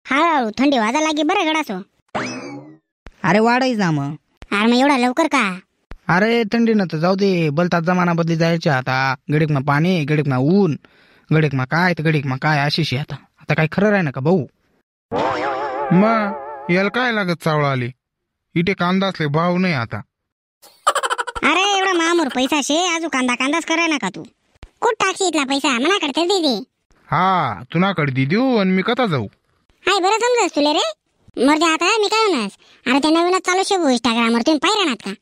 हळूहळू थंडी वाजा लागे बरं गडासो. अरे वाढायच ना मग. अरे मग एवढा लवकर का? अरे थंडी न तर जाऊ दे, बलतात जमाना बदली जायचे आता. गडीक ना पाणी, गडीक ना ऊन, गडीक मा काय तर गडीक मा काय अशीशी आता. आता काय खरं राही ना का भाऊ? मग याला काय लागत चावळ आली, इथे कांदा असले भाव नाही आता. अरे एवढा मामूर पैसा शे, अजून कांदाच कराय ना का तू? कुठ टाकशी इथला पैसा? मला कडते दे दे. हा तुनाकडे दी देऊ आणि मी कथा जाऊ. हाय बरं समजस तुले रे. मरते आता मी काय होणार? अरे त्या नवीनच चालू शे भो इंस्टाग्रामवर, तुम्ही पाहिजे नात का?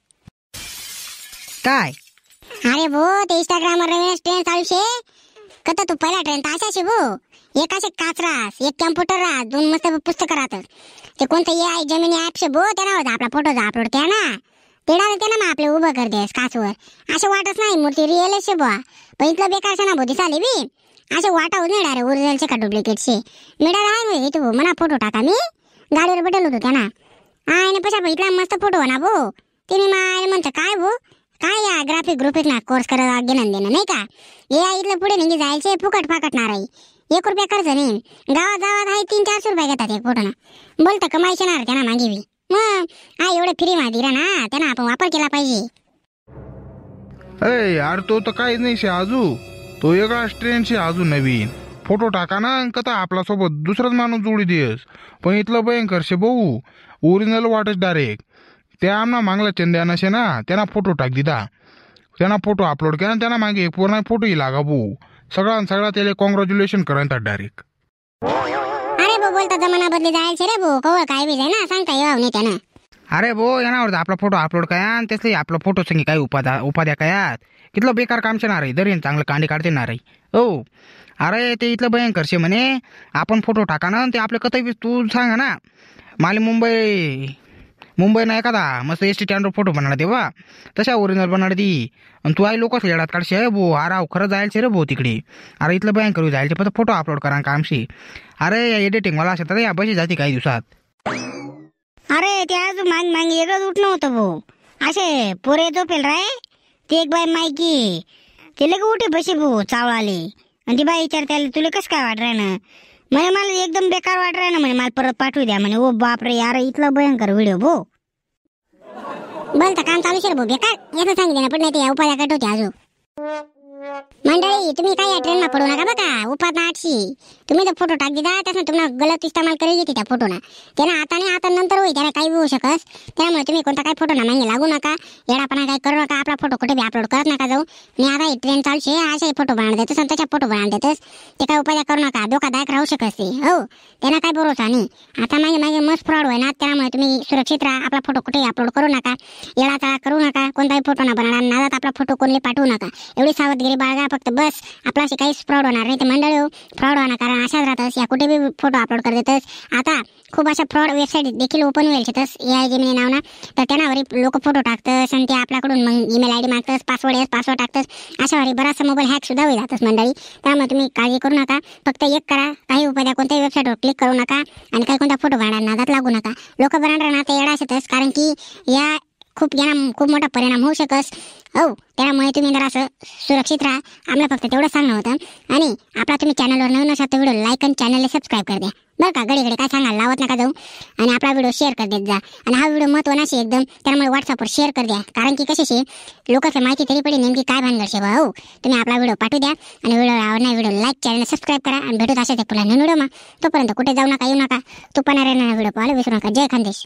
काय? अरे भो ते इंस्टाग्रामवर नवीनच ट्रेंड चालू शे. कथा तू पहिला ट्रेंड तर अशा शे भो, एक असे काचरास, एक कॅम्प्युटर राहत, दोन मस्त पुस्तक राहतात. ते कोणतं AI जमिनी ऍप शे भो, त्याना होता आपला फोटो अपलोड केला ना, तेडा ना मग आपले उभं कर देस काचवर. असं वाटच नाही मूर्ती रिअल शे बुवा. पण इथलं बेकार शे ना भो दिसाले बी. असं वाटावं नाही डायरेक्ट ओरिजिनलचे का डुप्लिकेट शे. मिळाला आहे मी तू म्हणा फोटो टाका, मी गाडीवर बदल होतो त्यांना. आणि पशा इथला मस्त फोटो ना भो. तिने मला म्हणतं काय भो, काय या ग्राफिक ना कोर्स करायला घेणं देणं नाही का? AI इथलं पुढे निघी जायचे, फुकट फाकटणार आहे. 1 रुपया खर्च नाही. गावात आहे 300-400 रुपये घेतात एक फोटो ना. बोलतं कमाई शेणार त्यांना मागे बी. मग हा एवढं फ्री मध्ये दिला ना, त्यांना आपण वापर केला पाहिजे. अरे यार तो तर काहीच नाही शे आजू, तो वेगळाच ट्रेंड शे आजू नवीन. फोटो टाका ना कथा आपला सोबत दुसराच माणूस जोडी देस. पण इथलं भयंकर शे भाऊ, ओरिजिनल वाटच डायरेक्ट. त्या आमना मागला चंद्याना शे ना, त्यांना फोटो टाक दिदा, त्यांना फोटो अपलोड केला, त्यांना मागे पूर्ण फोटोही लागा भाऊ. सगळा त्याला कॉंग्रॅच्युलेशन करतात डायरेक्ट. अरे भो बोलता जमाना बदली जायचे रे भो, कवळ काय बी जाय ना सांगता येऊ नाही त्यानं. अरे भाऊ येणार आपला फोटो अपलोड काय आणि त्यातली आपला फोटो संगी काही उपाध्या काय कितलं बेकार काम शेणार आहे. दरीन चांगलं कांडे काढते ना रे. हो अरे ते इथलं भयंकर शे म्हणे. आपण फोटो टाका ना, ते आपल्या कथा तू सांगा ना. मला मुंबई ना एखादा मस्त ST स्टँडवर फोटो बनवला तेव्हा तशा ओरिजिनल बनवणार ती. आणि तू आई लोकच येडात काढशे भो. अरे खरं जायचे रे भाऊ तिकडे. अरे इथलं भयंकर जायचे फक्त फोटो अपलोड करा कामशी. अरे या एडिटिंग मला असं तर या बशी जाते काही दिवसात. अरे ते अजून मागे वेगळंच उठणं होतं भो. असे पोरे झोपेल राय, ते एक बाई मायकी ते लगे उठे बसे भो चावळाले. आणि ती बाई विचारते तुला कसं काय वाट राय ना? म्हणे मला एकदम बेकार वाट राय ना, म्हणे मला परत पाठवू द्या म्हणे. ओ बापरे यार इथलं भयंकर व्हिडिओ भो. बोलता काम चालू शे भो बेकार. याचं सांगितलं ना पण नाही ते उपाध्या कट होते अजून. मंडळी तुम्ही काय या ट्रेंडला पडू नका बघा. उपाध्या 800 तुम्ही जर फोटो टाक दिला त्यानं तुम्हाला गलत इस्तेमाल करेल येते त्या फोटोना. त्याला आता नंतर होईल, त्याला काही होऊ शकस. त्यामुळे तुम्ही कोणता काही फोटो ना मागे लागू नका, येडापणा काही करू नका. आपला फोटो कुठे बी अपलोड करत नका जाऊ. मी आता ट्रेंड चालू शे असे फोटो बनवून देतोस आणि त्याच्या फोटो बनवून देतोस. ते काय उपाध्या करू नका, धोकादायक राहू शकस ते. हो त्यांना काय भरोसा नाही. आता मागे मस्त फ्रॉड होय ना, त्यामुळे तुम्ही सुरक्षित राहा. आपला फोटो कुठेही अपलोड करू नका, येडाचाळा करू नका, कोणताही फोटो ना बनवणार नादात आपला फोटो कोणले पाठवू नका. एवढी सावधगिरी बाळगा फक्त बस. आपला अशी काहीच फ्रॉड होणार नाही. ते मंडळी फ्रॉड होणार कारण अशाच राहतस, या कुठे बी फोटो अपलोड कर देतस. आता खूप अशा फ्रॉड वेबसाईट देखील ओपन होईल शेतस AI जेमिनी नाव ना, तर त्यावर लोक फोटो टाकतस आणि ते आपल्याकडून मग ईमेल ID मागतस, पासवर्ड टाकतस. अशावर बराचसा मोबाईल हॅक सुद्धा होईल जातस मंडळी. त्यामुळे तुम्ही काळजी करू नका. फक्त एक करा, काही उपाध्या कोणत्याही वेबसाईटवर क्लिक करू नका आणि काही कोणता फोटो बनवणार नादात लागू नका. लोक बनवणार ना ते येडा शेतस, कारण की या खूप मोठा परिणाम होऊ शकस. हो त्यामुळे तुम्ही जरा असं सुरक्षित राहा. आम्हाला फक्त तेवढं सांगणं होतं. आणि आपला तुम्ही चॅनलवर नवीन असाल तर व्हिडिओ लाईक आणि चॅनलला सबस्क्राईब कर द्या बरं का. घडी काय सांगायला लावत नका जाऊ. आणि आपला व्हिडिओ शेअर कर देत जा. आणि हा व्हिडिओ महत्त्वाचा आहे एकदम, त्यामुळे व्हॉट्सअपवर शेअर कर द्या. कारण की कशाशी लोकांची माहिती तरी पडे नेमकी काय भानगड शे बा. हो तुम्ही आपला व्हिडिओ पाठवू द्या आणि व्हिडिओ आवडणार व्हिडिओ लाईक चॅनल सबस्क्राईब करा. आणि भेटूत अशाच पुन्हा नवीन व्हिडिओ. मग तोपर्यंत कुठे जाऊ नका, येऊ नका. तू पण व्हिडिओ पाहायला विसरू नका. जय खानदेश.